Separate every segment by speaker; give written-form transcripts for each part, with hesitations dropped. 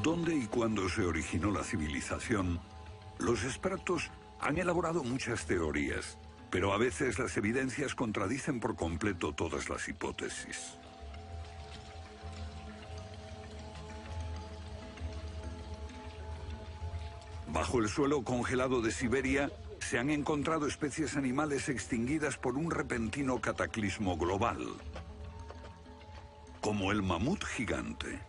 Speaker 1: ¿Dónde y cuándo se originó la civilización? Los expertos han elaborado muchas teorías, pero a veces las evidencias contradicen por completo todas las hipótesis. Bajo el suelo congelado de Siberia se han encontrado especies animales extinguidas por un repentino cataclismo global, como el mamut gigante.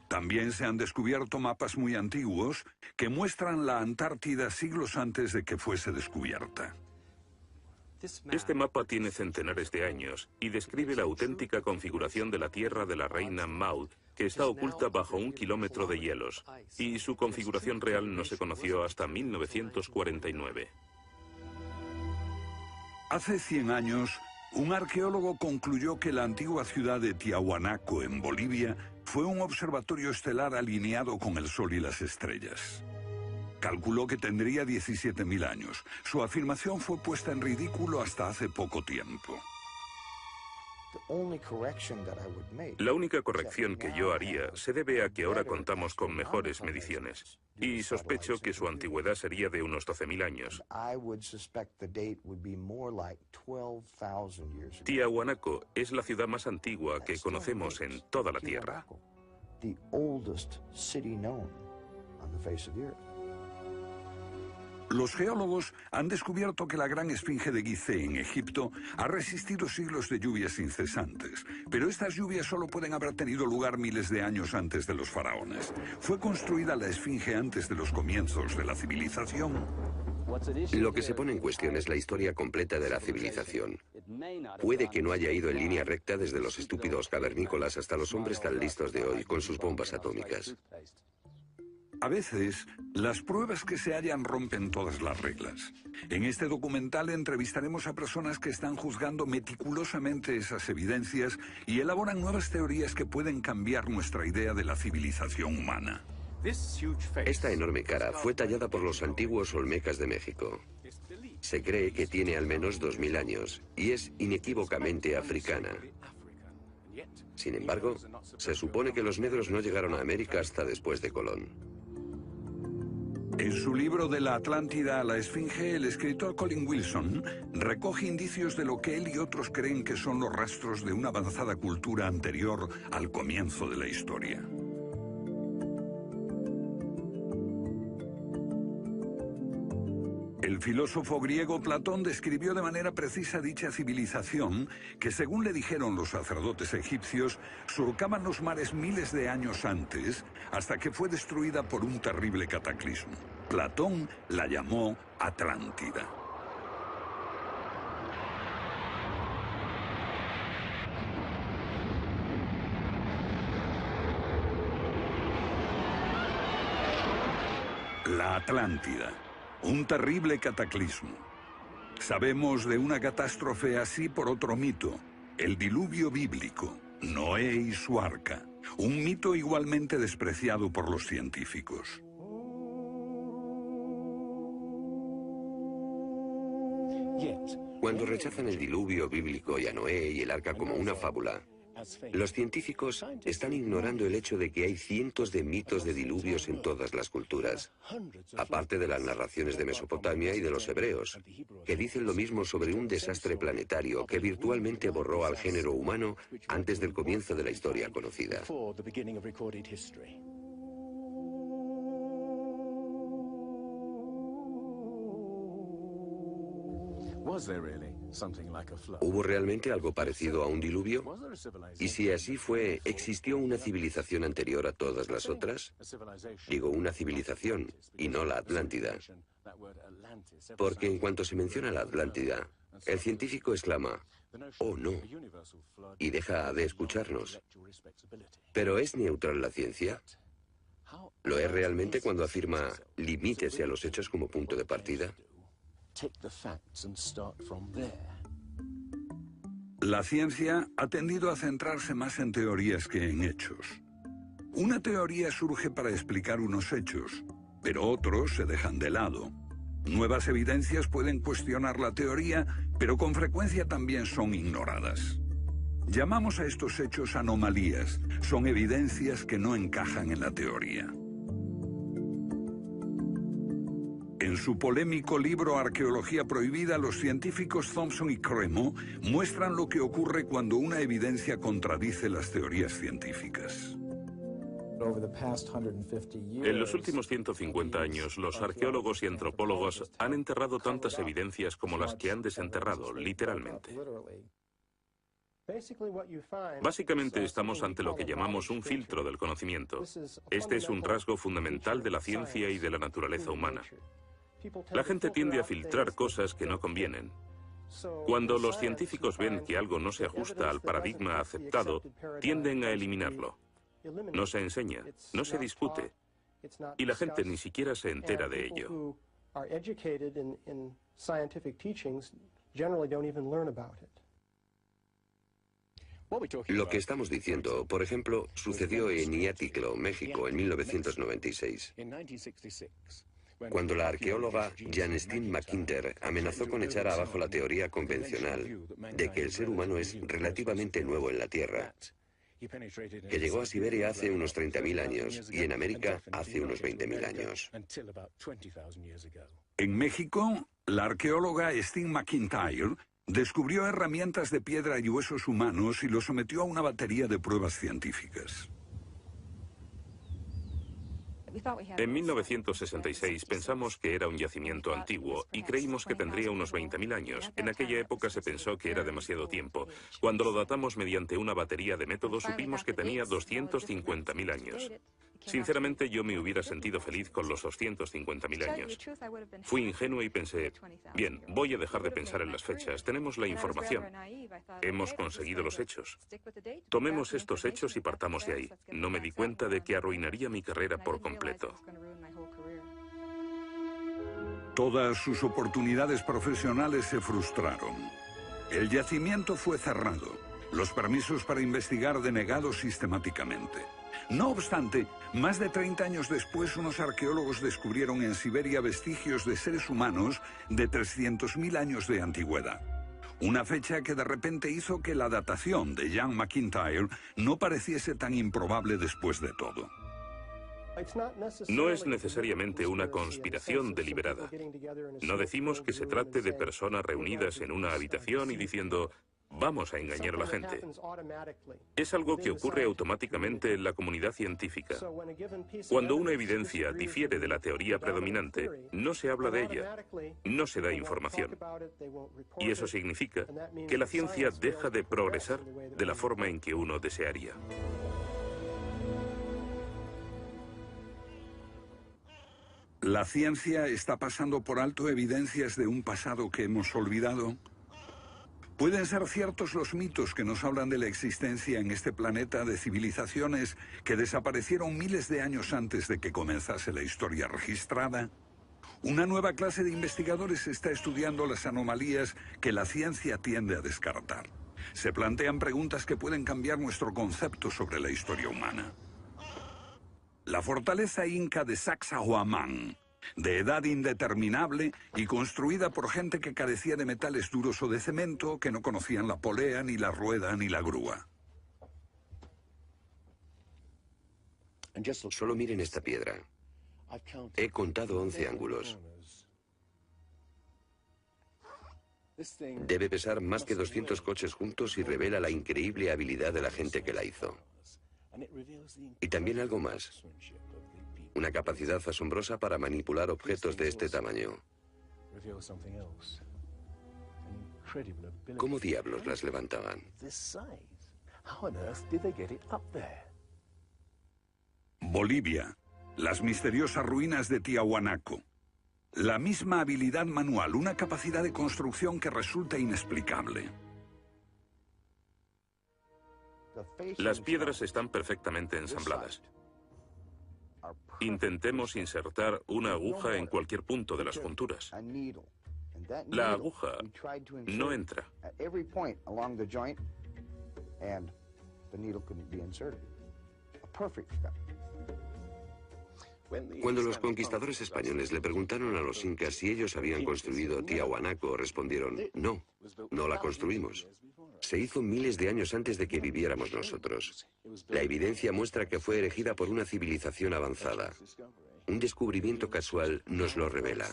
Speaker 1: También se han descubierto mapas muy antiguos que muestran la Antártida siglos antes de que fuese descubierta.
Speaker 2: Este mapa tiene centenares de años y describe la auténtica configuración de la Tierra de la reina Maud, que está oculta bajo 1 kilómetro de hielos, y su configuración real no se conoció hasta 1949.
Speaker 1: Hace 100 años, un arqueólogo concluyó que la antigua ciudad de Tiahuanaco, en Bolivia, fue un observatorio estelar alineado con el Sol y las estrellas. Calculó que tendría 17.000 años. Su afirmación fue puesta en ridículo hasta hace poco tiempo.
Speaker 2: La única corrección que yo haría se debe a que ahora contamos con mejores mediciones, y sospecho que su antigüedad sería de unos 12.000 años. Tiahuanaco es la ciudad más antigua que conocemos en toda la Tierra.
Speaker 1: Los geólogos han descubierto que la gran esfinge de Gizeh en Egipto ha resistido siglos de lluvias incesantes, pero estas lluvias solo pueden haber tenido lugar miles de años antes de los faraones. ¿Fue construida la esfinge antes de los comienzos de la civilización?
Speaker 3: Lo que se pone en cuestión es la historia completa de la civilización. Puede que no haya ido en línea recta desde los estúpidos cavernícolas hasta los hombres tan listos de hoy con sus bombas atómicas.
Speaker 1: A veces, las pruebas que se hallan rompen todas las reglas. En este documental entrevistaremos a personas que están juzgando meticulosamente esas evidencias y elaboran nuevas teorías que pueden cambiar nuestra idea de la civilización humana.
Speaker 3: Esta enorme cara fue tallada por los antiguos olmecas de México. Se cree que tiene al menos 2.000 años y es inequívocamente africana. Sin embargo, se supone que los negros no llegaron a América hasta después de Colón.
Speaker 1: En su libro De la Atlántida a la Esfinge, el escritor Colin Wilson recoge indicios de lo que él y otros creen que son los rastros de una avanzada cultura anterior al comienzo de la historia. El filósofo griego Platón describió de manera precisa dicha civilización que, según le dijeron los sacerdotes egipcios, surcaban los mares miles de años antes, hasta que fue destruida por un terrible cataclismo. Platón la llamó Atlántida. La Atlántida. Un terrible cataclismo. Sabemos de una catástrofe así por otro mito, el diluvio bíblico, Noé y su arca, un mito igualmente despreciado por los científicos.
Speaker 3: Cuando rechazan el diluvio bíblico y a Noé y el arca como una fábula, los científicos están ignorando el hecho de que hay cientos de mitos de diluvios en todas las culturas, aparte de las narraciones de Mesopotamia y de los hebreos, que dicen lo mismo sobre un desastre planetario que virtualmente borró al género humano antes del comienzo de la historia conocida. ¿Hubo realmente algo parecido a un diluvio? Y si así fue, ¿existió una civilización anterior a todas las otras? Digo una civilización, y no la Atlántida. Porque en cuanto se menciona la Atlántida, el científico exclama, «Oh, no», y deja de escucharnos. ¿Pero es neutral la ciencia? ¿Lo es realmente cuando afirma «limítese a los hechos como punto de partida»?
Speaker 1: La ciencia ha tendido a centrarse más en teorías que en hechos. Una teoría surge para explicar unos hechos, pero otros se dejan de lado. Nuevas evidencias pueden cuestionar la teoría, pero con frecuencia también son ignoradas. Llamamos a estos hechos anomalías. Son evidencias que no encajan en la teoría. En su polémico libro Arqueología Prohibida, los científicos Thompson y Cremo muestran lo que ocurre cuando una evidencia contradice las teorías científicas.
Speaker 2: En los últimos 150 años, los arqueólogos y antropólogos han enterrado tantas evidencias como las que han desenterrado, literalmente. Básicamente estamos ante lo que llamamos un filtro del conocimiento. Este es un rasgo fundamental de la ciencia y de la naturaleza humana. La gente tiende a filtrar cosas que no convienen. Cuando los científicos ven que algo no se ajusta al paradigma aceptado, tienden a eliminarlo. No se enseña, no se discute, y la gente ni siquiera se entera de ello.
Speaker 3: Lo que estamos diciendo, por ejemplo, sucedió en Iatliclo, México, en 1996. Cuando la arqueóloga Janestine McIntyre amenazó con echar abajo la teoría convencional de que el ser humano es relativamente nuevo en la Tierra, que llegó a Siberia hace unos 30.000 años y en América hace unos 20.000 años.
Speaker 1: En México, la arqueóloga Stine McIntyre descubrió herramientas de piedra y huesos humanos y los sometió a una batería de pruebas científicas.
Speaker 2: En 1966 pensamos que era un yacimiento antiguo y creímos que tendría unos 20.000 años. En aquella época se pensó que era demasiado tiempo. Cuando lo datamos mediante una batería de métodos supimos que tenía 250.000 años. Sinceramente yo me hubiera sentido feliz con los 250.000 años. Fui ingenuo y pensé, bien, voy a dejar de pensar en las fechas. Tenemos la información. Hemos conseguido los hechos. Tomemos estos hechos y partamos de ahí. No me di cuenta de que arruinaría mi carrera por completo.
Speaker 1: Todas sus oportunidades profesionales se frustraron. El yacimiento fue cerrado. Los permisos para investigar denegados sistemáticamente. No obstante, más de 30 años después, unos arqueólogos descubrieron en Siberia vestigios de seres humanos de 300.000 años de antigüedad. Una fecha que de repente hizo que la datación de Jan McIntyre no pareciese tan improbable después de todo.
Speaker 2: No es necesariamente una conspiración deliberada. No decimos que se trate de personas reunidas en una habitación y diciendo, vamos a engañar a la gente. Es algo que ocurre automáticamente en la comunidad científica. Cuando una evidencia difiere de la teoría predominante, no se habla de ella, no se da información. Y eso significa que la ciencia deja de progresar de la forma en que uno desearía.
Speaker 1: ¿La ciencia está pasando por alto evidencias de un pasado que hemos olvidado? ¿Pueden ser ciertos los mitos que nos hablan de la existencia en este planeta de civilizaciones que desaparecieron miles de años antes de que comenzase la historia registrada? Una nueva clase de investigadores está estudiando las anomalías que la ciencia tiende a descartar. Se plantean preguntas que pueden cambiar nuestro concepto sobre la historia humana. La fortaleza inca de Sacsayhuamán, de edad indeterminable y construida por gente que carecía de metales duros o de cemento, que no conocían la polea, ni la rueda, ni la grúa.
Speaker 3: Solo miren esta piedra. He contado 11 ángulos. Debe pesar más que 200 coches juntos y revela la increíble habilidad de la gente que la hizo. Y también algo más. Una capacidad asombrosa para manipular objetos de este tamaño. ¿Cómo diablos las levantaban?
Speaker 1: Bolivia. Las misteriosas ruinas de Tiahuanaco. La misma habilidad manual, una capacidad de construcción que resulta inexplicable.
Speaker 2: Las piedras están perfectamente ensambladas. Intentemos insertar una aguja en cualquier punto de las junturas. La aguja no entra.
Speaker 3: Cuando los conquistadores españoles le preguntaron a los incas si ellos habían construido Tiahuanaco, respondieron, no, no la construimos. Se hizo miles de años antes de que viviéramos nosotros. La evidencia muestra que fue erigida por una civilización avanzada. Un descubrimiento casual nos lo revela.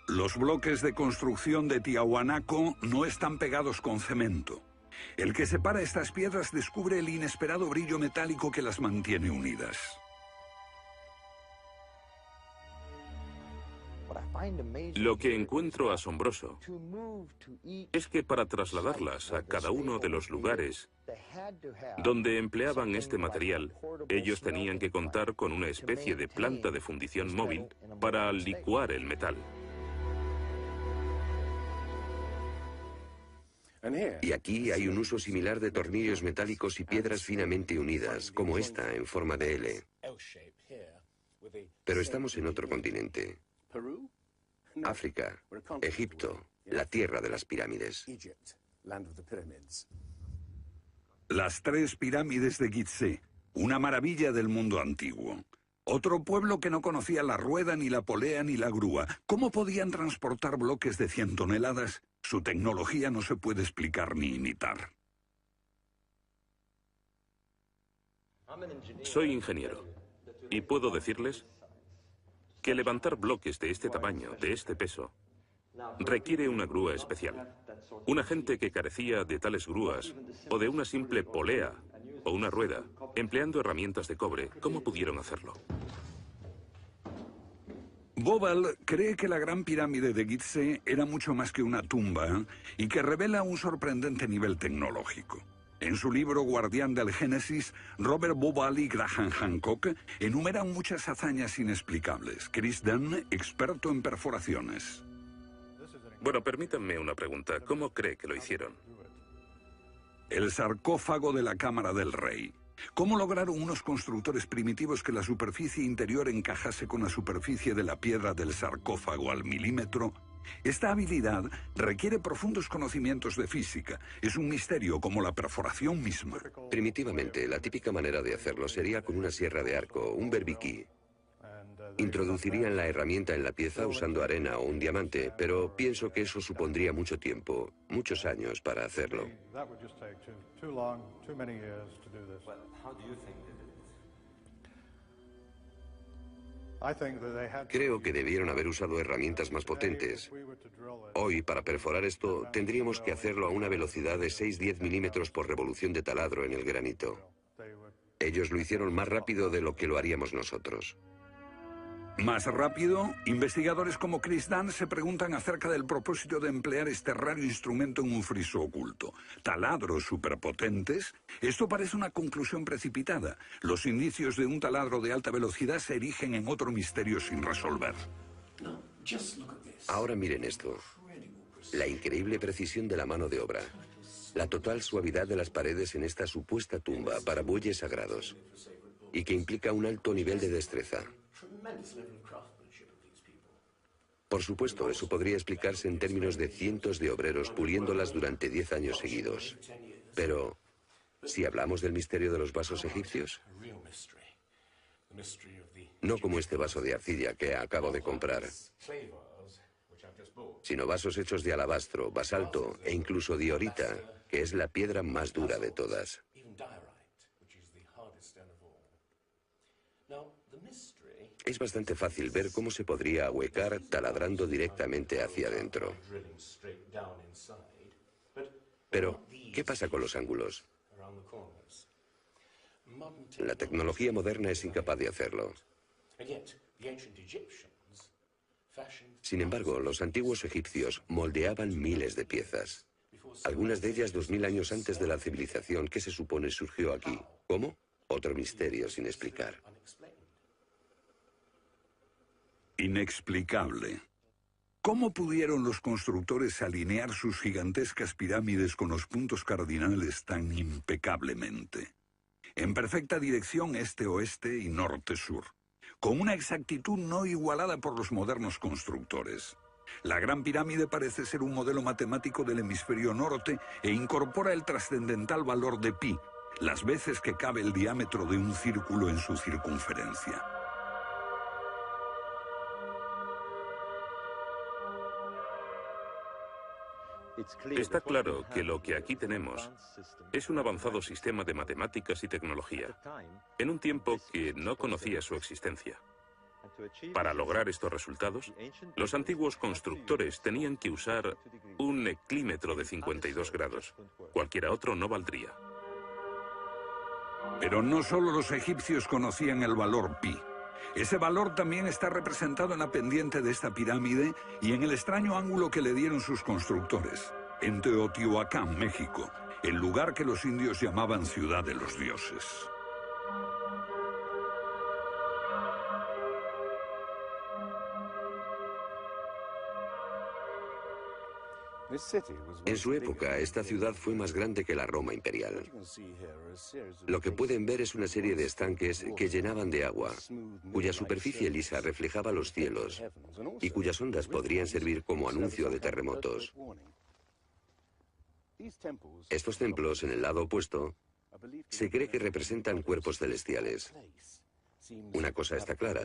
Speaker 1: Los bloques de construcción de Tiahuanaco no están pegados con cemento. El que separa estas piedras descubre el inesperado brillo metálico que las mantiene unidas.
Speaker 2: Lo que encuentro asombroso es que para trasladarlas a cada uno de los lugares donde empleaban este material, ellos tenían que contar con una especie de planta de fundición móvil para licuar el metal.
Speaker 3: Y aquí hay un uso similar de tornillos metálicos y piedras finamente unidas, como esta en forma de L. Pero estamos en otro continente. África, Egipto, la tierra de las pirámides.
Speaker 1: Las 3 pirámides de Gizeh, una maravilla del mundo antiguo. Otro pueblo que no conocía la rueda, ni la polea, ni la grúa. ¿Cómo podían transportar bloques de 100 toneladas? Su tecnología no se puede explicar ni imitar.
Speaker 2: Soy ingeniero y puedo decirles que levantar bloques de este tamaño, de este peso, requiere una grúa especial. Una gente que carecía de tales grúas, o de una simple polea, o una rueda, empleando herramientas de cobre, ¿cómo pudieron hacerlo?
Speaker 1: Bobal cree que la Gran Pirámide de Gizeh era mucho más que una tumba y que revela un sorprendente nivel tecnológico. En su libro Guardián del Génesis, Robert Bobal y Graham Hancock enumeran muchas hazañas inexplicables. Chris Dunn, experto en perforaciones.
Speaker 2: Bueno, permítanme una pregunta. ¿Cómo cree que lo hicieron?
Speaker 1: El sarcófago de la Cámara del Rey. ¿Cómo lograron unos constructores primitivos que la superficie interior encajase con la superficie de la piedra del sarcófago al milímetro? Esta habilidad requiere profundos conocimientos de física. Es un misterio como la perforación misma.
Speaker 3: Primitivamente, la típica manera de hacerlo sería con una sierra de arco, un berbiquí. Introducirían la herramienta en la pieza usando arena o un diamante, pero pienso que eso supondría mucho tiempo, muchos años para hacerlo. Creo que debieron haber usado herramientas más potentes. Hoy, para perforar esto, tendríamos que hacerlo a una velocidad de 6-10 milímetros por revolución de taladro en el granito. Ellos lo hicieron más rápido de lo que lo haríamos nosotros.
Speaker 1: Más rápido, investigadores como Chris Dunn se preguntan acerca del propósito de emplear este raro instrumento en un friso oculto. ¿Taladros superpotentes? Esto parece una conclusión precipitada. Los indicios de un taladro de alta velocidad se erigen en otro misterio sin resolver.
Speaker 3: Ahora miren esto. La increíble precisión de la mano de obra. La total suavidad de las paredes en esta supuesta tumba para bueyes sagrados. Y que implica un alto nivel de destreza. Por supuesto, eso podría explicarse en términos de cientos de obreros puliéndolas durante 10 años seguidos. Pero, ¿si hablamos del misterio de los vasos egipcios? No como este vaso de arcilla que acabo de comprar, sino vasos hechos de alabastro, basalto e incluso diorita, que es la piedra más dura de todas. Es bastante fácil ver cómo se podría ahuecar taladrando directamente hacia adentro. Pero, ¿qué pasa con los ángulos? La tecnología moderna es incapaz de hacerlo. Sin embargo, los antiguos egipcios moldeaban miles de piezas. Algunas de ellas 2000 años antes de la civilización que se supone surgió aquí. ¿Cómo? Otro misterio sin explicar.
Speaker 1: Inexplicable. ¿Cómo pudieron los constructores alinear sus gigantescas pirámides con los puntos cardinales tan impecablemente? En perfecta dirección este-oeste y norte-sur, con una exactitud no igualada por los modernos constructores. La Gran Pirámide parece ser un modelo matemático del hemisferio norte e incorpora el trascendental valor de pi, las veces que cabe el diámetro de un círculo en su circunferencia.
Speaker 2: Está claro que lo que aquí tenemos es un avanzado sistema de matemáticas y tecnología, en un tiempo que no conocía su existencia. Para lograr estos resultados, los antiguos constructores tenían que usar un eclímetro de 52 grados. Cualquiera otro no valdría.
Speaker 1: Pero no solo los egipcios conocían el valor pi. Ese valor también está representado en la pendiente de esta pirámide y en el extraño ángulo que le dieron sus constructores, en Teotihuacán, México, el lugar que los indios llamaban Ciudad de los Dioses.
Speaker 3: En su época, esta ciudad fue más grande que la Roma imperial. Lo que pueden ver es una serie de estanques que llenaban de agua, cuya superficie lisa reflejaba los cielos y cuyas ondas podrían servir como anuncio de terremotos. Estos templos, en el lado opuesto, se cree que representan cuerpos celestiales. Una cosa está clara: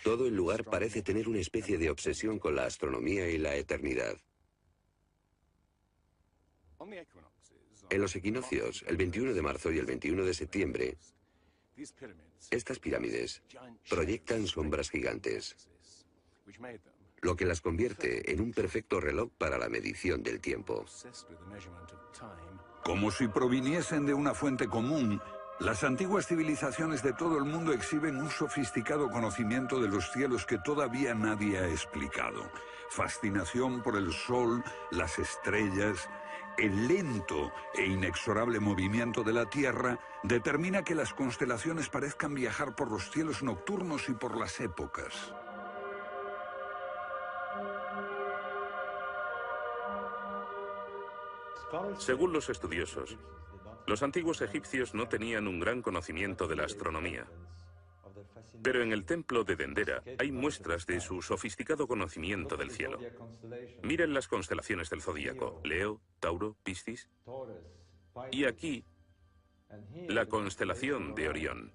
Speaker 3: todo el lugar parece tener una especie de obsesión con la astronomía y la eternidad. En los equinoccios, el 21 de marzo y el 21 de septiembre, estas pirámides proyectan sombras gigantes, lo que las convierte en un perfecto reloj para la medición del tiempo.
Speaker 1: Como si proviniesen de una fuente común, las antiguas civilizaciones de todo el mundo exhiben un sofisticado conocimiento de los cielos que todavía nadie ha explicado. Fascinación por el sol, las estrellas. El lento e inexorable movimiento de la Tierra determina que las constelaciones parezcan viajar por los cielos nocturnos y por las épocas.
Speaker 2: Según los estudiosos, los antiguos egipcios no tenían un gran conocimiento de la astronomía. Pero en el templo de Dendera hay muestras de su sofisticado conocimiento del cielo. Miren las constelaciones del zodíaco: Leo, Tauro, Piscis. Y aquí, la constelación de Orión.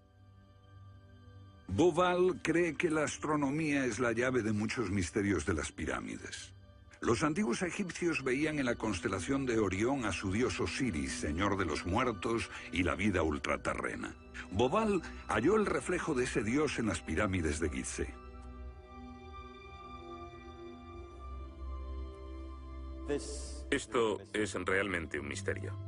Speaker 1: Bauval cree que la astronomía es la llave de muchos misterios de las pirámides. Los antiguos egipcios veían en la constelación de Orión a su dios Osiris, señor de los muertos y la vida ultraterrena. Bauval halló el reflejo de ese dios en las pirámides de Gizeh.
Speaker 2: Esto es realmente un misterio.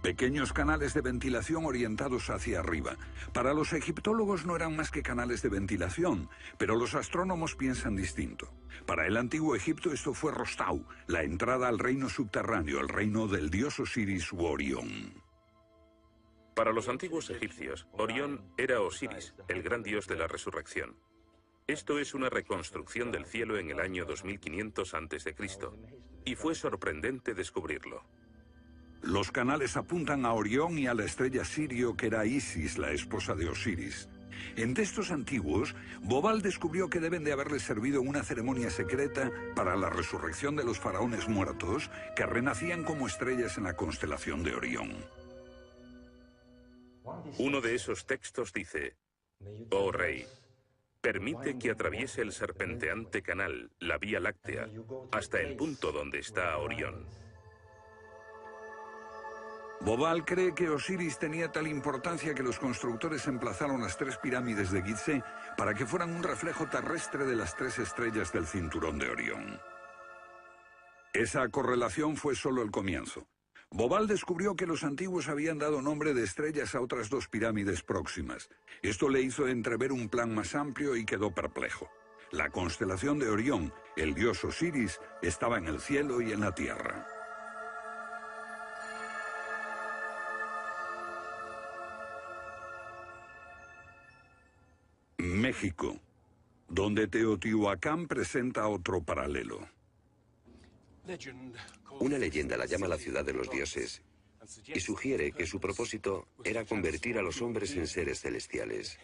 Speaker 1: Pequeños canales de ventilación orientados hacia arriba. Para los egiptólogos no eran más que canales de ventilación, pero los astrónomos piensan distinto. Para el antiguo Egipto esto fue Rostau, la entrada al reino subterráneo, el reino del dios Osiris u Orión.
Speaker 2: Para los antiguos egipcios, Orión era Osiris, el gran dios de la resurrección. Esto es una reconstrucción del cielo en el año 2500 a.C., y fue sorprendente descubrirlo.
Speaker 1: Los canales apuntan a Orión y a la estrella Sirio, que era Isis, la esposa de Osiris. En textos antiguos, Bauval descubrió que deben de haberle servido una ceremonia secreta para la resurrección de los faraones muertos, que renacían como estrellas en la constelación de Orión.
Speaker 2: Uno de esos textos dice: «Oh rey, permite que atraviese el serpenteante canal, la Vía Láctea, hasta el punto donde está Orión».
Speaker 1: Bauval cree que Osiris tenía tal importancia que los constructores emplazaron las 3 pirámides de Gizeh para que fueran un reflejo terrestre de las 3 estrellas del cinturón de Orión. Esa correlación fue solo el comienzo. Bauval descubrió que los antiguos habían dado nombre de estrellas a otras 2 pirámides próximas. Esto le hizo entrever un plan más amplio y quedó perplejo. La constelación de Orión, el dios Osiris, estaba en el cielo y en la tierra. México, donde Teotihuacán presenta otro paralelo.
Speaker 3: Una leyenda la llama la ciudad de los dioses y sugiere que su propósito era convertir a los hombres en seres celestiales.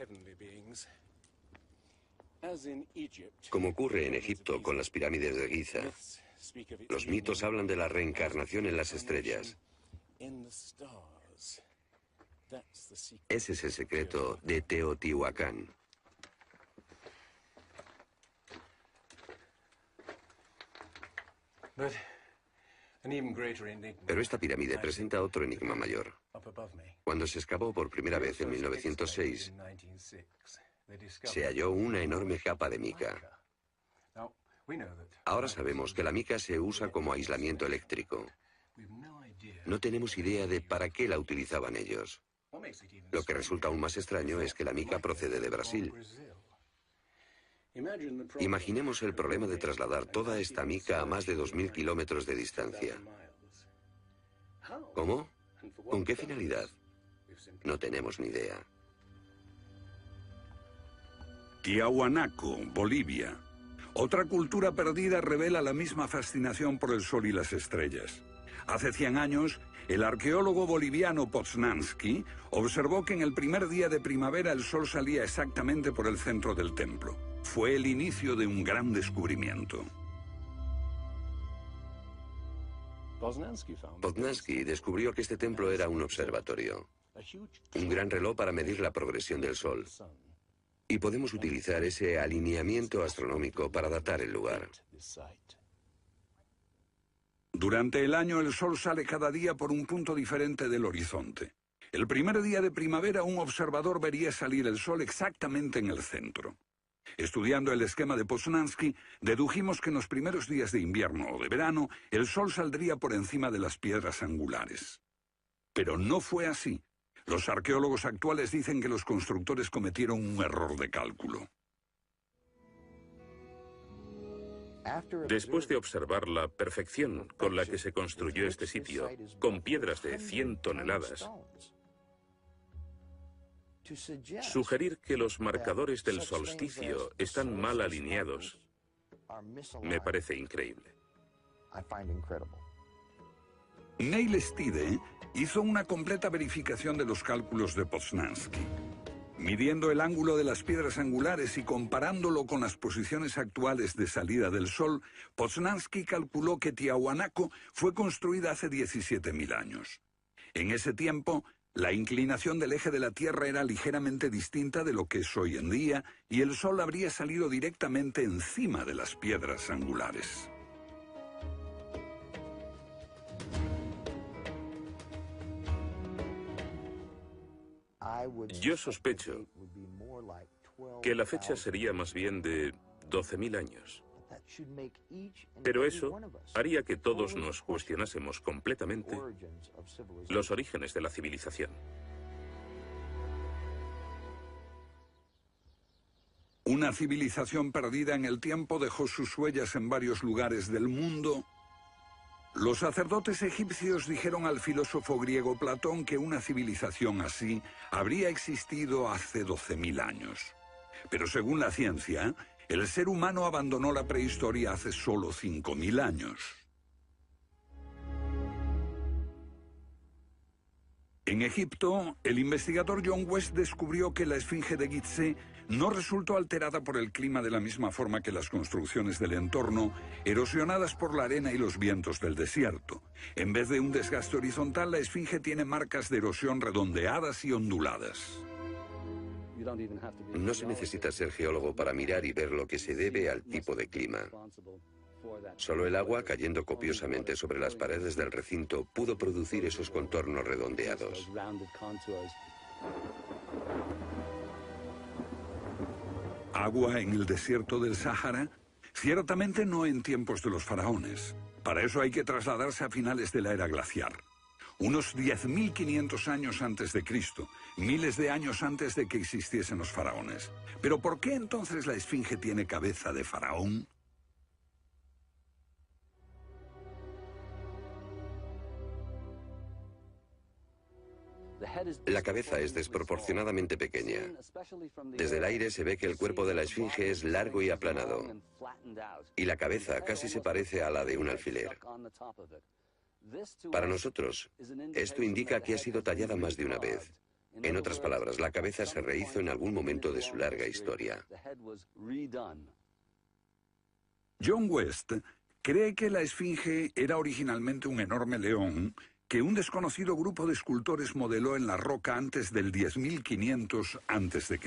Speaker 3: Como ocurre en Egipto con las pirámides de Giza, los mitos hablan de la reencarnación en las estrellas. Ese es el secreto de Teotihuacán. Pero esta pirámide presenta otro enigma mayor. Cuando se excavó por primera vez en 1906, se halló una enorme capa de mica. Ahora sabemos que la mica se usa como aislamiento eléctrico. No tenemos idea de para qué la utilizaban ellos. Lo que resulta aún más extraño es que la mica procede de Brasil. Imaginemos el problema de trasladar toda esta mica a más de 2.000 kilómetros de distancia. ¿Cómo? ¿Con qué finalidad? No tenemos ni idea.
Speaker 1: Tiahuanaco, Bolivia. Otra cultura perdida revela la misma fascinación por el sol y las estrellas. Hace 100 años, el arqueólogo boliviano Poznański observó que en el primer día de primavera el sol salía exactamente por el centro del templo. Fue el inicio de un gran descubrimiento.
Speaker 3: Poznański descubrió que este templo era un observatorio, un gran reloj para medir la progresión del sol. Y podemos utilizar ese alineamiento astronómico para datar el lugar.
Speaker 1: Durante el año el sol sale cada día por un punto diferente del horizonte. El primer día de primavera un observador vería salir el sol exactamente en el centro. Estudiando el esquema de Poznański, dedujimos que en los primeros días de invierno o de verano el sol saldría por encima de las piedras angulares. Pero no fue así. Los arqueólogos actuales dicen que los constructores cometieron un error de cálculo.
Speaker 2: Después de observar la perfección con la que se construyó este sitio, con piedras de 100 toneladas, sugerir que los marcadores del solsticio están mal alineados me parece increíble.
Speaker 1: Neil Stide hizo una completa verificación de los cálculos de Poznański. Midiendo el ángulo de las piedras angulares y comparándolo con las posiciones actuales de salida del sol, Poznański calculó que Tiahuanaco fue construida hace 17.000 años. En ese tiempo, la inclinación del eje de la Tierra era ligeramente distinta de lo que es hoy en día y el sol habría salido directamente encima de las piedras angulares.
Speaker 2: Yo sospecho que la fecha sería más bien de 12.000 años. Pero eso haría que todos nos cuestionásemos completamente los orígenes de la civilización.
Speaker 1: Una civilización perdida en el tiempo dejó sus huellas en varios lugares del mundo. Los sacerdotes egipcios dijeron al filósofo griego Platón que una civilización así habría existido hace 12.000 años. Pero según la ciencia, el ser humano abandonó la prehistoria hace solo 5.000 años. En Egipto, el investigador John West descubrió que la esfinge de Gizeh no resultó alterada por el clima de la misma forma que las construcciones del entorno, erosionadas por la arena y los vientos del desierto. En vez de un desgaste horizontal, la esfinge tiene marcas de erosión redondeadas y onduladas.
Speaker 3: No se necesita ser geólogo para mirar y ver lo que se debe al tipo de clima. Solo el agua cayendo copiosamente sobre las paredes del recinto pudo producir esos contornos redondeados.
Speaker 1: ¿Agua en el desierto del Sáhara? Ciertamente no en tiempos de los faraones. Para eso hay que trasladarse a finales de la era glaciar. Unos 10.500 años antes de Cristo, miles de años antes de que existiesen los faraones. ¿Pero por qué entonces la esfinge tiene cabeza de faraón?
Speaker 3: La cabeza es desproporcionadamente pequeña. Desde el aire se ve que el cuerpo de la esfinge es largo y aplanado, y la cabeza casi se parece a la de un alfiler. Para nosotros, esto indica que ha sido tallada más de una vez. En otras palabras, la cabeza se rehizo en algún momento de su larga historia.
Speaker 1: John West cree que la esfinge era originalmente un enorme león que un desconocido grupo de escultores modeló en la roca antes del 10.500 a.C.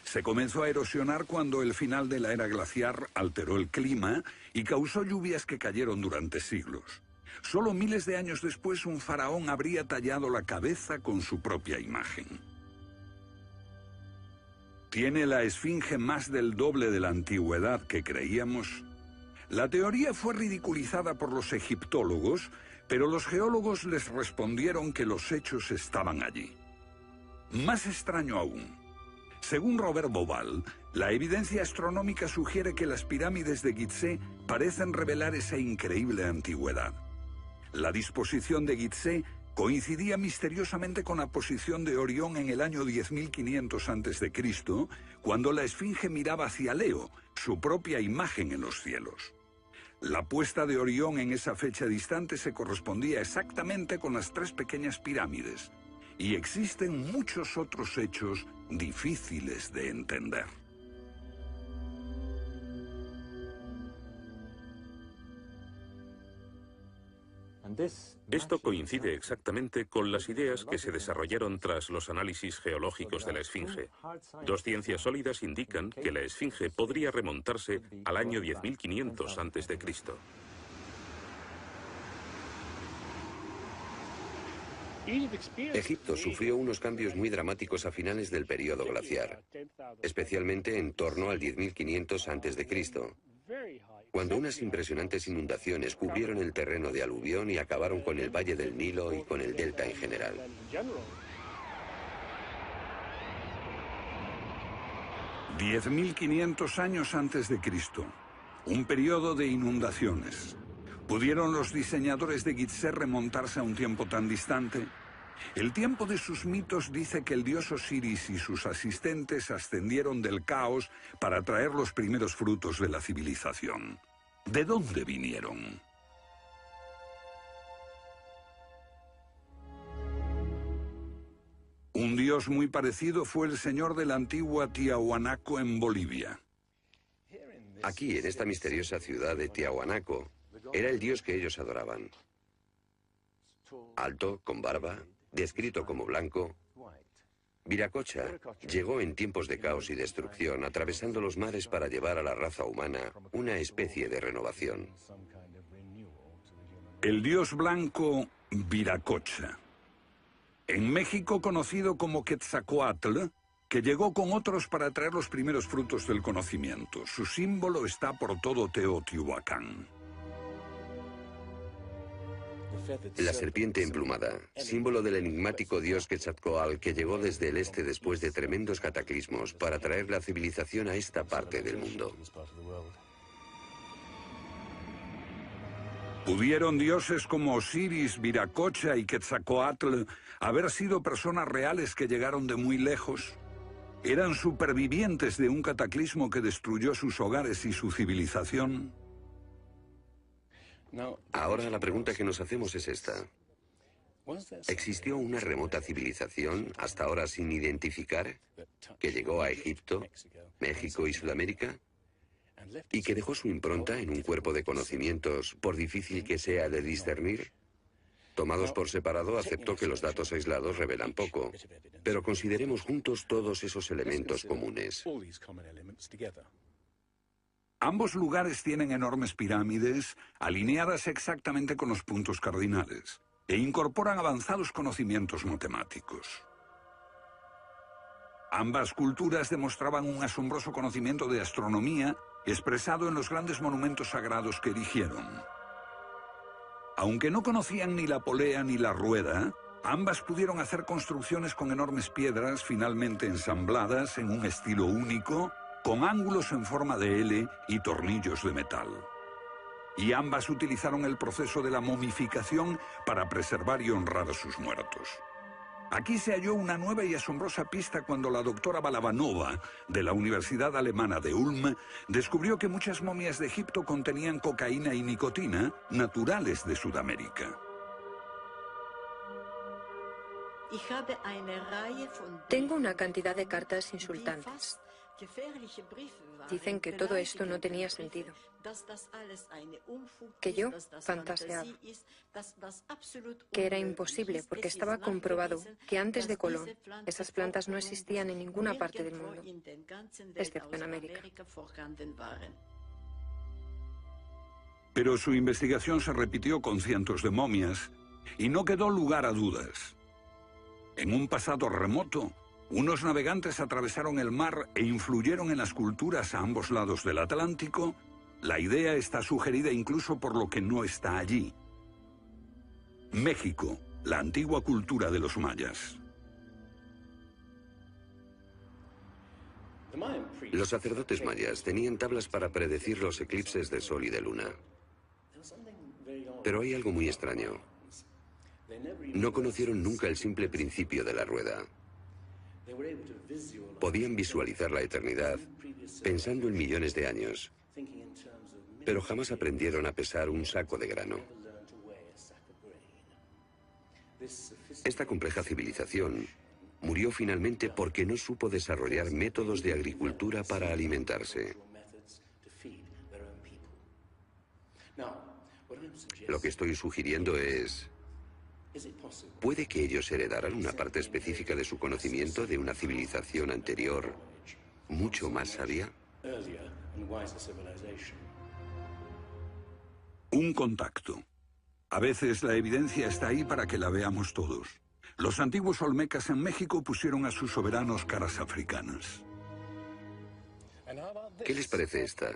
Speaker 1: Se comenzó a erosionar cuando el final de la era glaciar alteró el clima y causó lluvias que cayeron durante siglos. Solo miles de años después, un faraón habría tallado la cabeza con su propia imagen. ¿Tiene la esfinge más del doble de la antigüedad que creíamos? La teoría fue ridiculizada por los egiptólogos, pero los geólogos les respondieron que los hechos estaban allí. Más extraño aún. Según Robert Bauval, la evidencia astronómica sugiere que las pirámides de Gizeh parecen revelar esa increíble antigüedad. La disposición de Gizeh coincidía misteriosamente con la posición de Orión en el año 10.500 a.C., cuando la esfinge miraba hacia Leo, su propia imagen en los cielos. La puesta de Orión en esa fecha distante se correspondía exactamente con las 3 pequeñas pirámides, y existen muchos otros hechos difíciles de entender.
Speaker 2: Esto coincide exactamente con las ideas que se desarrollaron tras los análisis geológicos de la esfinge. 2 ciencias sólidas indican que la esfinge podría remontarse al año 10.500 a.C.
Speaker 3: Egipto sufrió unos cambios muy dramáticos a finales del período glaciar, especialmente en torno al 10.500 a.C., cuando unas impresionantes inundaciones cubrieron el terreno de aluvión y acabaron con el valle del Nilo y con el delta en general.
Speaker 1: «10.500 años antes de Cristo, un periodo de inundaciones. ¿Pudieron los diseñadores de Gizeh remontarse a un tiempo tan distante? El tiempo de sus mitos dice que el dios Osiris y sus asistentes ascendieron del caos para traer los primeros frutos de la civilización. ¿De dónde vinieron? Un dios muy parecido fue el señor de la antigua Tiahuanaco en Bolivia.
Speaker 3: Aquí, en esta misteriosa ciudad de Tiahuanaco, era el dios que ellos adoraban. Alto, con barba, descrito como blanco, Viracocha llegó en tiempos de caos y destrucción, atravesando los mares para llevar a la raza humana una especie de renovación.
Speaker 1: El dios blanco Viracocha. En México conocido como Quetzalcóatl, que llegó con otros para traer los primeros frutos del conocimiento. Su símbolo está por todo Teotihuacán.
Speaker 3: La serpiente emplumada, símbolo del enigmático dios Quetzalcóatl que llegó desde el este después de tremendos cataclismos para traer la civilización a esta parte del mundo.
Speaker 1: ¿Pudieron dioses como Osiris, Viracocha y Quetzalcóatl haber sido personas reales que llegaron de muy lejos? ¿Eran supervivientes de un cataclismo que destruyó sus hogares y su civilización?
Speaker 3: Ahora la pregunta que nos hacemos es esta. ¿Existió una remota civilización, hasta ahora sin identificar, que llegó a Egipto, México y Sudamérica? ¿Y que dejó su impronta en un cuerpo de conocimientos, por difícil que sea de discernir? Tomados por separado, acepto que los datos aislados revelan poco, pero consideremos juntos todos esos elementos comunes.
Speaker 1: Ambos lugares tienen enormes pirámides, alineadas exactamente con los puntos cardinales, e incorporan avanzados conocimientos matemáticos. Ambas culturas demostraban un asombroso conocimiento de astronomía expresado en los grandes monumentos sagrados que erigieron. Aunque no conocían ni la polea ni la rueda, ambas pudieron hacer construcciones con enormes piedras finalmente ensambladas en un estilo único, con ángulos en forma de L y tornillos de metal. Y ambas utilizaron el proceso de la momificación para preservar y honrar a sus muertos. Aquí se halló una nueva y asombrosa pista cuando la doctora Balabanova, de la Universidad Alemana de Ulm, descubrió que muchas momias de Egipto contenían cocaína y nicotina, naturales de Sudamérica.
Speaker 4: Tengo una cantidad de cartas insultantes. Dicen que todo esto no tenía sentido, que yo fantaseaba, que era imposible porque estaba comprobado que antes de Colón esas plantas no existían en ninguna parte del mundo, excepto en América.
Speaker 1: Pero su investigación se repitió con cientos de momias y no quedó lugar a dudas. En un pasado remoto, unos navegantes atravesaron el mar e influyeron en las culturas a ambos lados del Atlántico. La idea está sugerida incluso por lo que no está allí. México, la antigua cultura de los mayas.
Speaker 3: Los sacerdotes mayas tenían tablas para predecir los eclipses de sol y de luna. Pero hay algo muy extraño. No conocieron nunca el simple principio de la rueda. Podían visualizar la eternidad pensando en millones de años, pero jamás aprendieron a pesar un saco de grano. Esta compleja civilización murió finalmente porque no supo desarrollar métodos de agricultura para alimentarse. Lo que estoy sugiriendo es... ¿puede que ellos heredaran una parte específica de su conocimiento de una civilización anterior, mucho más sabia?
Speaker 1: Un contacto. A veces la evidencia está ahí para que la veamos todos. Los antiguos olmecas en México pusieron a sus soberanos caras africanas.
Speaker 3: ¿Qué les parece esta?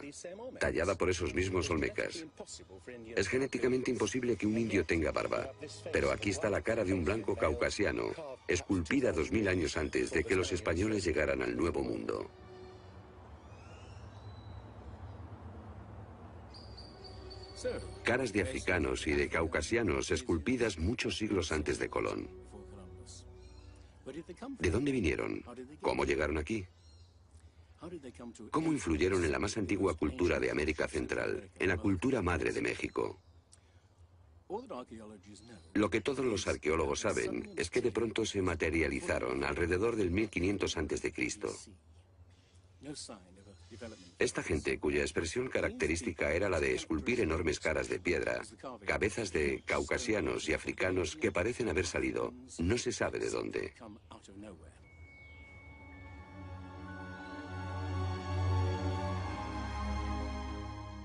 Speaker 3: Tallada por esos mismos olmecas. Es genéticamente imposible que un indio tenga barba, pero aquí está la cara de un blanco caucasiano, esculpida 2000 años antes de que los españoles llegaran al Nuevo Mundo. Caras de africanos y de caucasianos esculpidas muchos siglos antes de Colón. ¿De dónde vinieron? ¿Cómo llegaron aquí? ¿Cómo influyeron en la más antigua cultura de América Central, en la cultura madre de México? Lo que todos los arqueólogos saben es que de pronto se materializaron alrededor del 1500 a.C. Esta gente, cuya expresión característica era la de esculpir enormes caras de piedra, cabezas de caucasianos y africanos que parecen haber salido, no se sabe de dónde.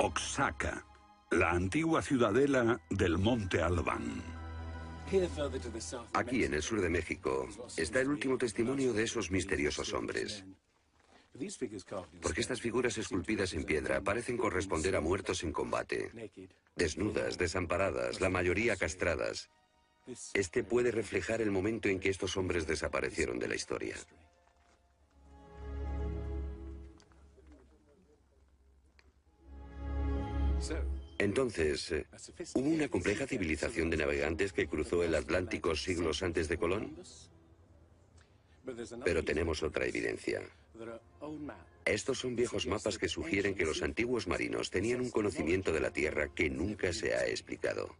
Speaker 1: Oaxaca, la antigua ciudadela del Monte Albán.
Speaker 3: Aquí, en el sur de México, está el último testimonio de esos misteriosos hombres. Porque estas figuras esculpidas en piedra parecen corresponder a muertos en combate, desnudas, desamparadas, la mayoría castradas. Este puede reflejar el momento en que estos hombres desaparecieron de la historia. Entonces, ¿hubo una compleja civilización de navegantes que cruzó el Atlántico siglos antes de Colón? Pero tenemos otra evidencia. Estos son viejos mapas que sugieren que los antiguos marinos tenían un conocimiento de la Tierra que nunca se ha explicado.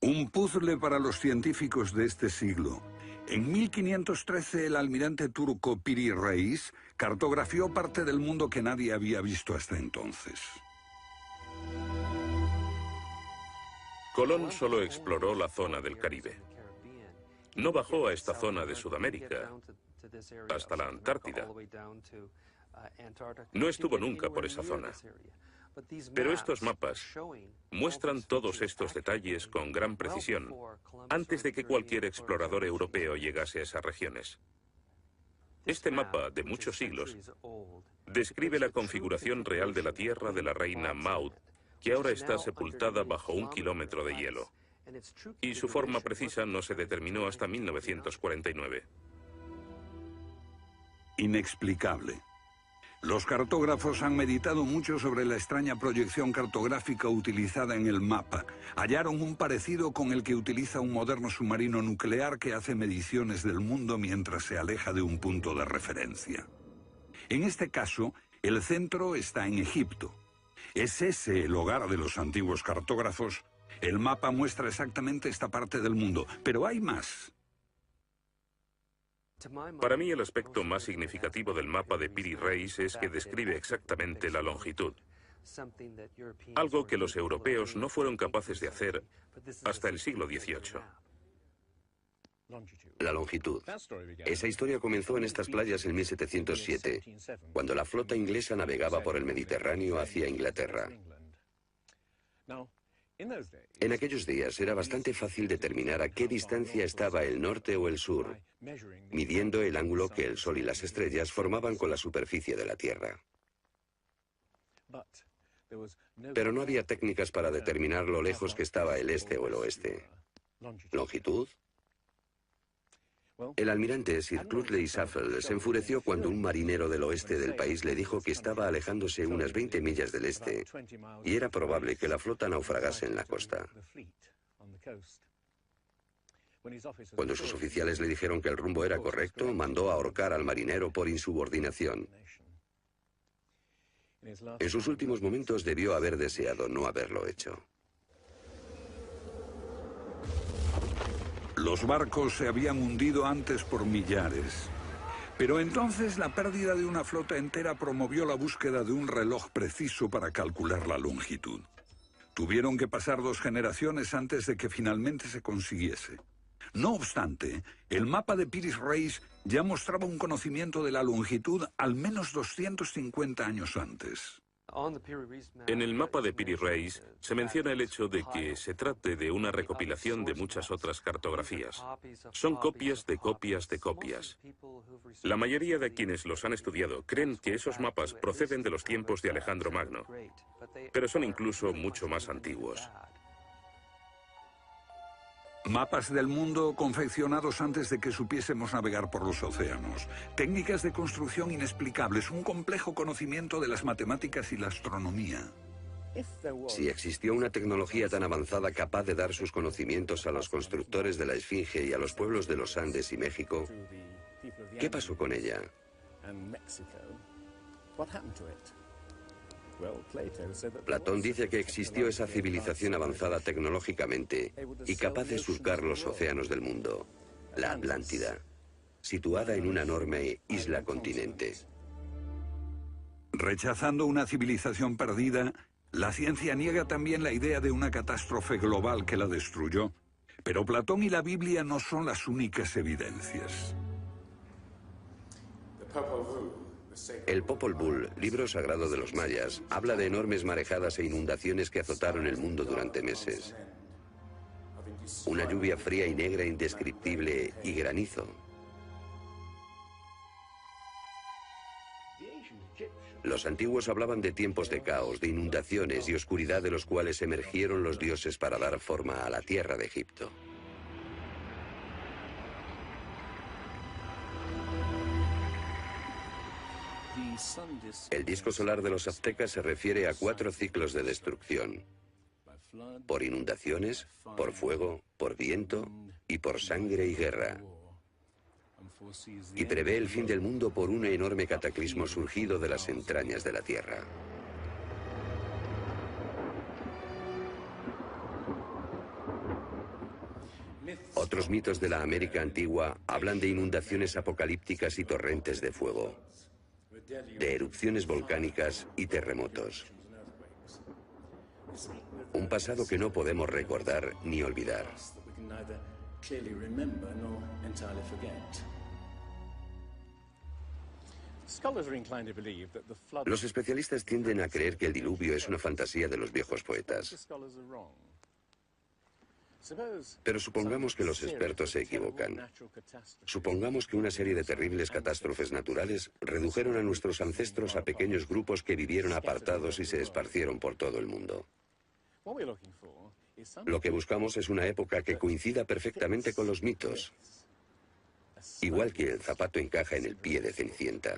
Speaker 1: Un puzzle para los científicos de este siglo. En 1513 el almirante turco Piri Reis cartografió parte del mundo que nadie había visto hasta entonces.
Speaker 2: Colón solo exploró la zona del Caribe. No bajó a esta zona de Sudamérica, hasta la Antártida. No estuvo nunca por esa zona. Pero estos mapas muestran todos estos detalles con gran precisión, antes de que cualquier explorador europeo llegase a esas regiones. Este mapa, de muchos siglos, describe la configuración real de la tierra de la reina Maud, que ahora está sepultada bajo 1 kilómetro de hielo. Y su forma precisa no se determinó hasta 1949.
Speaker 1: Inexplicable. Los cartógrafos han meditado mucho sobre la extraña proyección cartográfica utilizada en el mapa. Hallaron un parecido con el que utiliza un moderno submarino nuclear que hace mediciones del mundo mientras se aleja de un punto de referencia. En este caso, el centro está en Egipto. ¿Es ese el hogar de los antiguos cartógrafos? El mapa muestra exactamente esta parte del mundo, pero hay más.
Speaker 2: Para mí, el aspecto más significativo del mapa de Piri Reis es que describe exactamente la longitud. Algo que los europeos no fueron capaces de hacer hasta el siglo XVIII.
Speaker 3: La longitud. Esa historia comenzó en estas playas en 1707, cuando la flota inglesa navegaba por el Mediterráneo hacia Inglaterra. En aquellos días era bastante fácil determinar a qué distancia estaba el norte o el sur, midiendo el ángulo que el Sol y las estrellas formaban con la superficie de la Tierra. Pero no había técnicas para determinar lo lejos que estaba el este o el oeste. ¿Longitud? El almirante Sir Clutley Shuffle se enfureció cuando un marinero del oeste del país le dijo que estaba alejándose unas 20 millas del este y era probable que la flota naufragase en la costa. Cuando sus oficiales le dijeron que el rumbo era correcto, mandó ahorcar al marinero por insubordinación. En sus últimos momentos debió haber deseado no haberlo hecho.
Speaker 1: Los barcos se habían hundido antes por millares. Pero entonces la pérdida de una flota entera promovió la búsqueda de un reloj preciso para calcular la longitud. Tuvieron que pasar 2 generaciones antes de que finalmente se consiguiese. No obstante, el mapa de Piri-Reis ya mostraba un conocimiento de la longitud al menos 250 años antes.
Speaker 2: En el mapa de Piri-Reis se menciona el hecho de que se trate de una recopilación de muchas otras cartografías. Son copias de copias de copias. La mayoría de quienes los han estudiado creen que esos mapas proceden de los tiempos de Alejandro Magno, pero son incluso mucho más antiguos.
Speaker 1: Mapas del mundo confeccionados antes de que supiésemos navegar por los océanos. Técnicas de construcción inexplicables, un complejo conocimiento de las matemáticas y la astronomía.
Speaker 3: Si existió una tecnología tan avanzada capaz de dar sus conocimientos a los constructores de la Esfinge y a los pueblos de los Andes y México, ¿qué pasó con ella? Platón dice que existió esa civilización avanzada tecnológicamente y capaz de surcar los océanos del mundo, la Atlántida, situada en una enorme isla-continente.
Speaker 1: Rechazando una civilización perdida, la ciencia niega también la idea de una catástrofe global que la destruyó, pero Platón y la Biblia no son las únicas evidencias.
Speaker 3: El Popol Vuh, libro sagrado de los mayas, habla de enormes marejadas e inundaciones que azotaron el mundo durante meses. Una lluvia fría y negra indescriptible y granizo. Los antiguos hablaban de tiempos de caos, de inundaciones y oscuridad de los cuales emergieron los dioses para dar forma a la tierra de Egipto. El disco solar de los aztecas se refiere a 4 ciclos de destrucción: por inundaciones, por fuego, por viento y por sangre y guerra. Y prevé el fin del mundo por un enorme cataclismo surgido de las entrañas de la tierra. Otros mitos de la América antigua hablan de inundaciones apocalípticas y torrentes de fuego, de erupciones volcánicas y terremotos. Un pasado que no podemos recordar ni olvidar. Los especialistas tienden a creer que el diluvio es una fantasía de los viejos poetas. Pero supongamos que los expertos se equivocan. Supongamos que una serie de terribles catástrofes naturales redujeron a nuestros ancestros a pequeños grupos que vivieron apartados y se esparcieron por todo el mundo. Lo que buscamos es una época que coincida perfectamente con los mitos, igual que el zapato encaja en el pie de Cenicienta.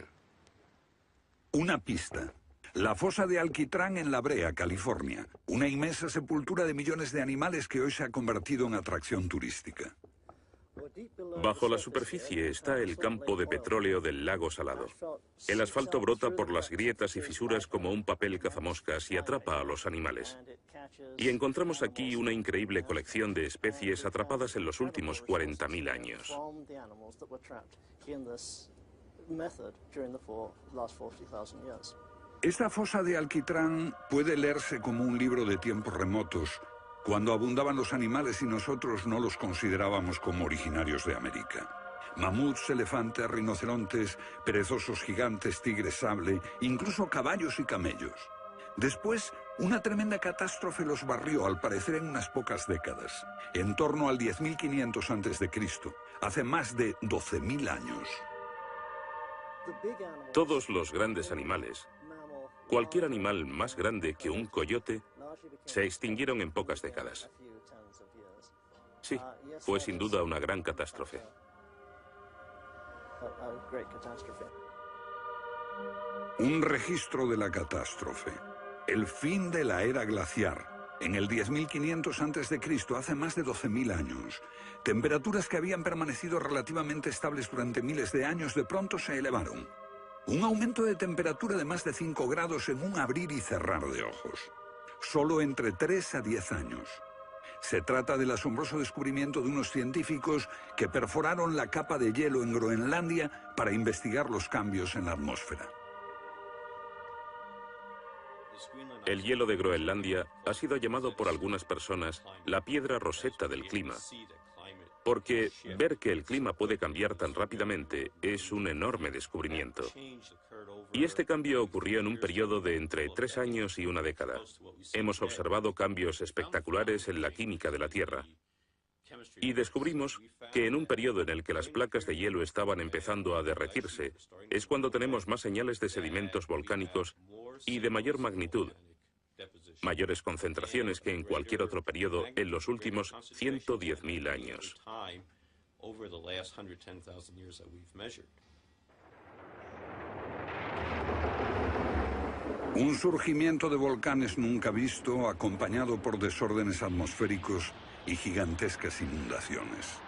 Speaker 1: Una pista. La fosa de Alquitrán en La Brea, California. Una inmensa sepultura de millones de animales que hoy se ha convertido en atracción turística.
Speaker 2: Bajo la superficie está el campo de petróleo del lago Salado. El asfalto brota por las grietas y fisuras como un papel cazamoscas y atrapa a los animales. Y encontramos aquí una increíble colección de especies atrapadas en los últimos 40.000 años.
Speaker 1: Esta fosa de Alquitrán puede leerse como un libro de tiempos remotos, cuando abundaban los animales y nosotros no los considerábamos como originarios de América. Mamuts, elefantes, rinocerontes, perezosos gigantes, tigres sable, incluso caballos y camellos. Después Una tremenda catástrofe los barrió, al parecer, en unas pocas décadas, en torno al 10.500 a.C., hace más de 12.000 años.
Speaker 2: Todos los grandes animales, cualquier animal más grande que un coyote, se extinguieron en pocas décadas. Sí, fue sin duda una gran catástrofe.
Speaker 1: Un registro de la catástrofe. El fin de la era glaciar. En el 10.500 a.C., hace más de 12.000 años. Temperaturas que habían permanecido relativamente estables durante miles de años de pronto se elevaron. Un aumento de temperatura de más de 5 grados en un abrir y cerrar de ojos. Solo entre 3 a 10 años. Se trata del asombroso descubrimiento de unos científicos que perforaron la capa de hielo en Groenlandia para investigar los cambios en la atmósfera.
Speaker 2: El hielo de Groenlandia ha sido llamado por algunas personas la piedra roseta del clima, porque ver que el clima puede cambiar tan rápidamente es un enorme descubrimiento. Y este cambio ocurrió en un periodo de entre 3 años y una década. Hemos observado cambios espectaculares en la química de la Tierra. Y descubrimos que en un periodo en el que las placas de hielo estaban empezando a derretirse, es cuando tenemos más señales de sedimentos volcánicos y de mayor magnitud, mayores concentraciones que en cualquier otro periodo en los últimos 110.000 años.
Speaker 1: Un surgimiento de volcanes nunca visto, acompañado por desórdenes atmosféricos y gigantescas inundaciones.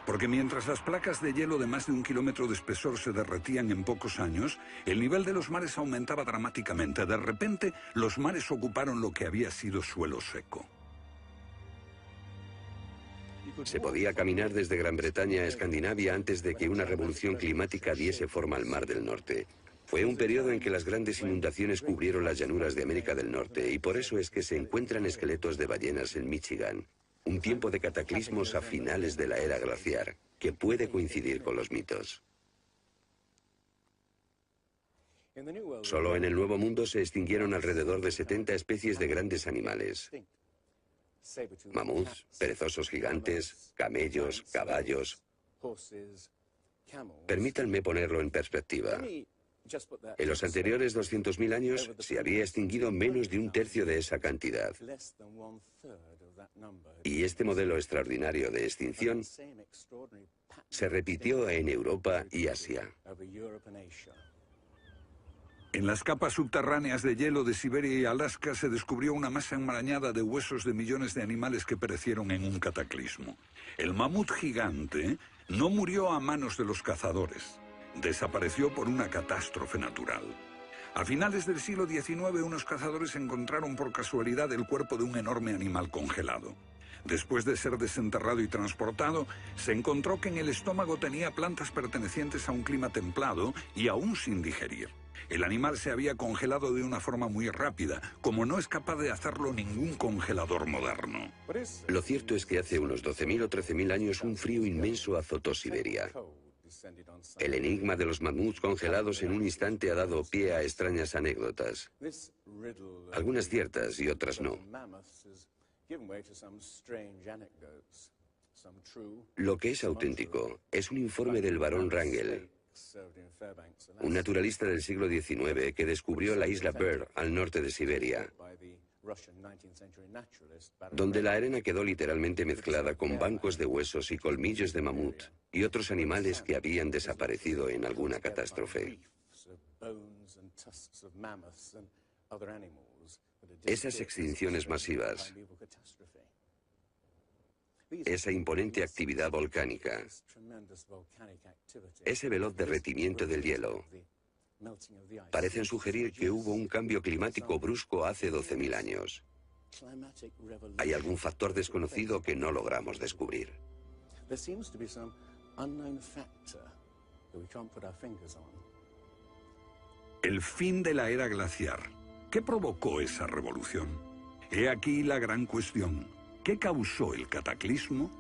Speaker 1: Porque mientras las placas de hielo de más de 1 kilómetro de espesor se derretían en pocos años, el nivel de los mares aumentaba dramáticamente. De repente, los mares ocuparon lo que había sido suelo seco.
Speaker 3: Se podía caminar desde Gran Bretaña a Escandinavia antes de que una revolución climática diese forma al Mar del Norte. Fue un periodo en que las grandes inundaciones cubrieron las llanuras de América del Norte y por eso es que se encuentran esqueletos de ballenas en Michigan. Un tiempo de cataclismos a finales de la era glaciar, que puede coincidir con los mitos. Solo en el Nuevo Mundo se extinguieron alrededor de 70 especies de grandes animales. Mamuts, perezosos gigantes, camellos, caballos. Permítanme ponerlo en perspectiva. En los anteriores 200.000 años se había extinguido menos de 1/3 de esa cantidad. Y este modelo extraordinario de extinción se repitió en Europa y Asia.
Speaker 1: En las capas subterráneas de hielo de Siberia y Alaska se descubrió una masa enmarañada de huesos de millones de animales que perecieron en un cataclismo. El mamut gigante no murió a manos de los cazadores. Desapareció por una catástrofe natural. A finales del siglo XIX, unos cazadores encontraron por casualidad el cuerpo de un enorme animal congelado. Después de ser desenterrado y transportado, se encontró que en el estómago tenía plantas pertenecientes a un clima templado y aún sin digerir. El animal se había congelado de una forma muy rápida, como no es capaz de hacerlo ningún congelador moderno.
Speaker 3: Lo cierto es que hace unos 12.000 o 13.000 años un frío inmenso azotó Siberia. El enigma de los mamuts congelados en un instante ha dado pie a extrañas anécdotas. Algunas ciertas y otras no. Lo que es auténtico es un informe del barón Wrangel, un naturalista del siglo XIX que descubrió la isla Byrd al norte de Siberia, donde la arena quedó literalmente mezclada con bancos de huesos y colmillos de mamut y otros animales que habían desaparecido en alguna catástrofe. Esas extinciones masivas, esa imponente actividad volcánica, ese veloz derretimiento del hielo, parecen sugerir que hubo un cambio climático brusco hace 12.000 años. Hay algún factor desconocido que no logramos descubrir.
Speaker 1: El fin de la era glaciar. ¿Qué provocó esa revolución? He aquí la gran cuestión. ¿Qué causó el cataclismo?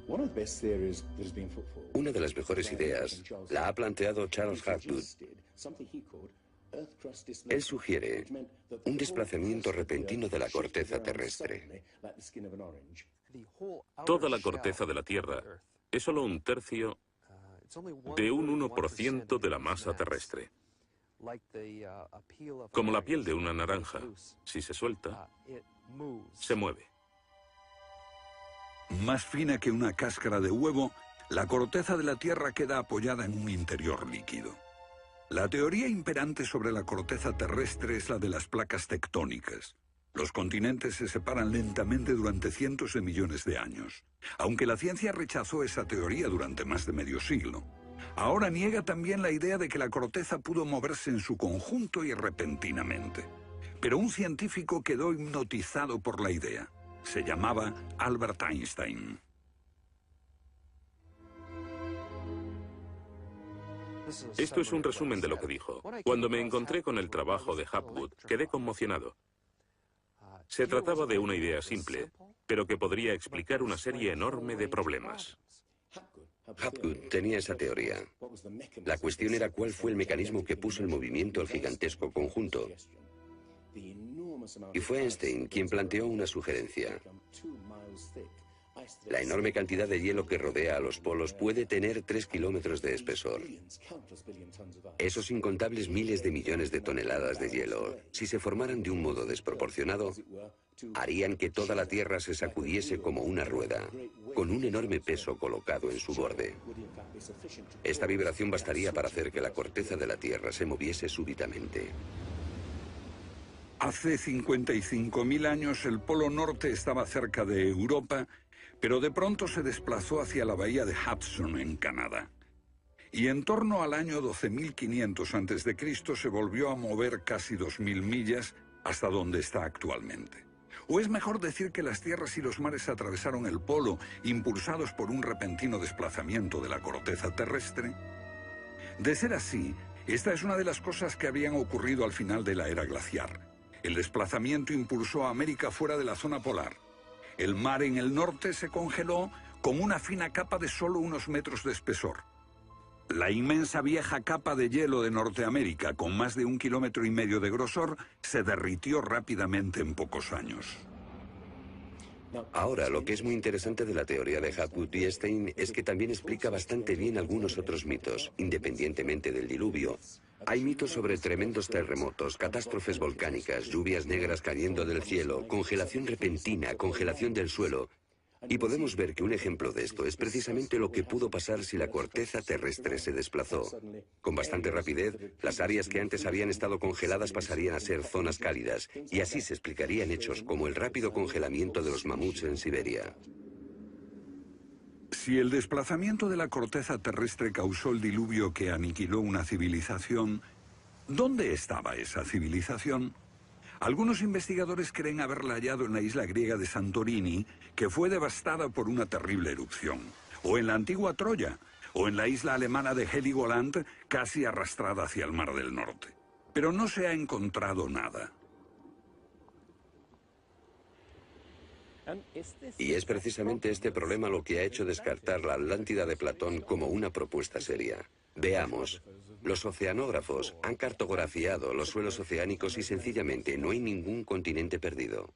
Speaker 3: Una de las mejores ideas la ha planteado Charles Hapgood. Él sugiere un desplazamiento repentino de la corteza terrestre.
Speaker 2: Toda la corteza de la Tierra es solo un tercio de un 1% de la masa terrestre. Como la piel de una naranja, si se suelta, se mueve.
Speaker 1: Más fina que una cáscara de huevo, la corteza de la Tierra queda apoyada en un interior líquido. La teoría imperante sobre la corteza terrestre es la de las placas tectónicas. Los continentes se separan lentamente durante cientos de millones de años. Aunque la ciencia rechazó esa teoría durante más de medio siglo, ahora niega también la idea de que la corteza pudo moverse en su conjunto y repentinamente. Pero un científico quedó hipnotizado por la idea. Se llamaba Albert Einstein.
Speaker 2: Esto es un resumen de lo que dijo. Cuando me encontré con el trabajo de Hapgood, quedé conmocionado. Se trataba de una idea simple, pero que podría explicar una serie enorme de problemas.
Speaker 3: Hapgood tenía esa teoría. La cuestión era cuál fue el mecanismo que puso en movimiento el gigantesco conjunto. Y fue Einstein quien planteó una sugerencia. La enorme cantidad de hielo que rodea a los polos puede tener 3 kilómetros de espesor. Esos incontables miles de millones de toneladas de hielo, si se formaran de un modo desproporcionado, harían que toda la Tierra se sacudiese como una rueda, con un enorme peso colocado en su borde. Esta vibración bastaría para hacer que la corteza de la Tierra se moviese súbitamente.
Speaker 1: Hace 55.000 años el Polo Norte estaba cerca de Europa, pero de pronto se desplazó hacia la bahía de Hudson, en Canadá. Y en torno al año 12.500 a.C. se volvió a mover casi 2.000 millas hasta donde está actualmente. O es mejor decir que las tierras y los mares atravesaron el polo, impulsados por un repentino desplazamiento de la corteza terrestre. De ser así, esta es una de las cosas que habían ocurrido al final de la era glaciar. El desplazamiento impulsó a América fuera de la zona polar. El mar en el norte se congeló con una fina capa de solo unos metros de espesor. La inmensa vieja capa de hielo de Norteamérica, con más de 1,5 kilómetros de grosor, se derritió rápidamente en pocos años.
Speaker 3: Ahora, lo que es muy interesante de la teoría de Hapgood y Einstein es que también explica bastante bien algunos otros mitos, independientemente del diluvio. Hay mitos sobre tremendos terremotos, catástrofes volcánicas, lluvias negras cayendo del cielo, congelación repentina, congelación del suelo. Y podemos ver que un ejemplo de esto es precisamente lo que pudo pasar si la corteza terrestre se desplazó. Con bastante rapidez, las áreas que antes habían estado congeladas pasarían a ser zonas cálidas, y así se explicarían hechos como el rápido congelamiento de los mamuts en Siberia.
Speaker 1: Si el desplazamiento de la corteza terrestre causó el diluvio que aniquiló una civilización, ¿dónde estaba esa civilización? Algunos investigadores creen haberla hallado en la isla griega de Santorini, que fue devastada por una terrible erupción, o en la antigua Troya, o en la isla alemana de Heligoland, casi arrastrada hacia el Mar del Norte. Pero no se ha encontrado nada.
Speaker 3: Y es precisamente este problema lo que ha hecho descartar la Atlántida de Platón como una propuesta seria. Veamos. Los oceanógrafos han cartografiado los suelos oceánicos y sencillamente no hay ningún continente perdido.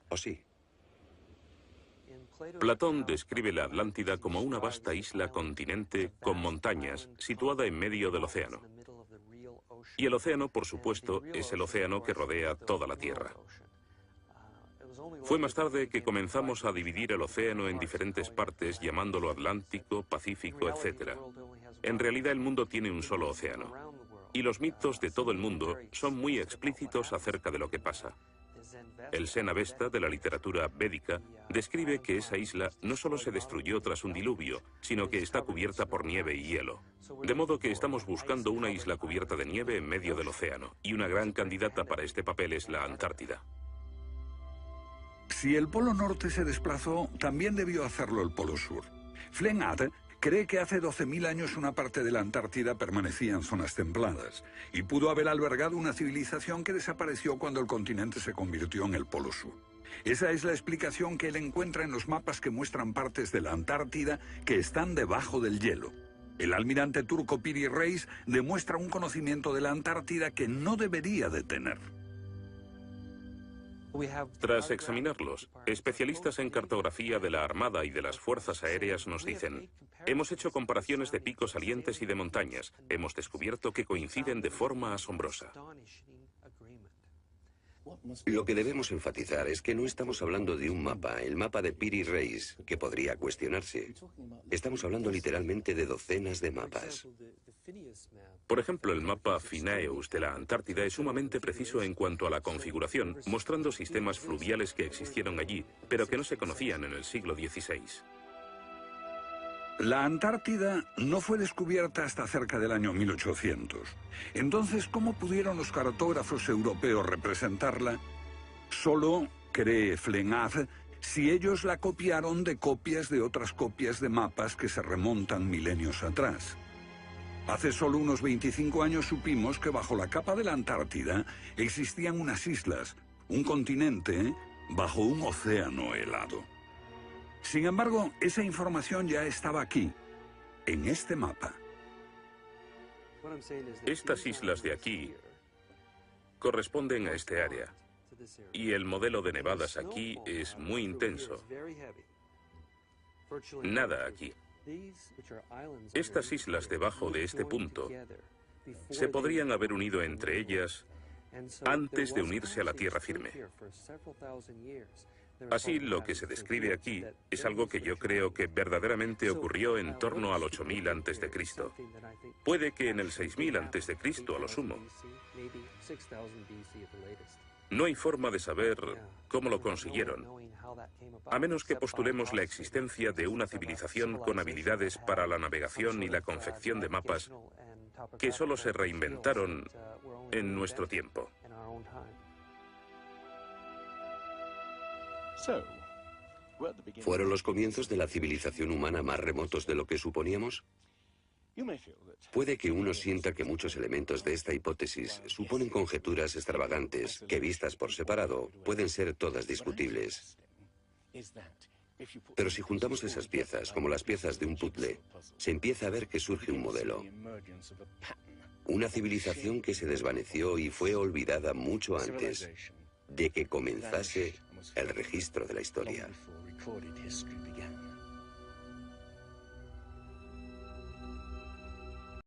Speaker 3: ¿O sí?
Speaker 2: Platón describe la Atlántida como una vasta isla-continente con montañas situada en medio del océano. Y el océano, por supuesto, es el océano que rodea toda la Tierra. Fue más tarde que comenzamos a dividir el océano en diferentes partes, llamándolo Atlántico, Pacífico, etc. En realidad el mundo tiene un solo océano. Y los mitos de todo el mundo son muy explícitos acerca de lo que pasa. El Zen-Avesta de la literatura védica describe que esa isla no solo se destruyó tras un diluvio, sino que está cubierta por nieve y hielo. De modo que estamos buscando una isla cubierta de nieve en medio del océano, y una gran candidata para este papel es la Antártida.
Speaker 1: Si el Polo Norte se desplazó, también debió hacerlo el Polo Sur. Flennat cree que hace 12.000 años una parte de la Antártida permanecía en zonas templadas y pudo haber albergado una civilización que desapareció cuando el continente se convirtió en el Polo Sur. Esa es la explicación que él encuentra en los mapas que muestran partes de la Antártida que están debajo del hielo. El almirante turco Piri Reis demuestra un conocimiento de la Antártida que no debería de tener.
Speaker 2: Tras examinarlos, especialistas en cartografía de la Armada y de las Fuerzas Aéreas nos dicen: hemos hecho comparaciones de picos salientes y de montañas. Hemos descubierto que coinciden de forma asombrosa.
Speaker 3: Lo que debemos enfatizar es que no estamos hablando de un mapa, el mapa de Piri Reis, que podría cuestionarse. Estamos hablando literalmente de docenas de mapas.
Speaker 2: Por ejemplo, el mapa Phineus de la Antártida es sumamente preciso en cuanto a la configuración, mostrando sistemas fluviales que existieron allí, pero que no se conocían en el siglo XVI.
Speaker 1: La Antártida no fue descubierta hasta cerca del año 1800. Entonces, ¿cómo pudieron los cartógrafos europeos representarla? Solo, cree Flenaz, si ellos la copiaron de copias de otras copias de mapas que se remontan milenios atrás. Hace solo unos 25 años supimos que bajo la capa de la Antártida existían unas islas, un continente bajo un océano helado. Sin embargo, esa información ya estaba aquí, en este mapa.
Speaker 2: Estas islas de aquí corresponden a este área, y el modelo de nevadas aquí es muy intenso. Nada aquí. Estas islas debajo de este punto se podrían haber unido entre ellas antes de unirse a la tierra firme. Así, lo que se describe aquí es algo que yo creo que verdaderamente ocurrió en torno al 8000 a.C. Puede que en el 6000 a.C. a lo sumo. No hay forma de saber cómo lo consiguieron, a menos que postulemos la existencia de una civilización con habilidades para la navegación y la confección de mapas que solo se reinventaron en nuestro tiempo.
Speaker 3: ¿Fueron los comienzos de la civilización humana más remotos de lo que suponíamos? Puede que uno sienta que muchos elementos de esta hipótesis suponen conjeturas extravagantes que, vistas por separado, pueden ser todas discutibles. Pero si juntamos esas piezas, como las piezas de un puzzle, se empieza a ver que surge un modelo. Una civilización que se desvaneció y fue olvidada mucho antes de que comenzase el registro de la historia.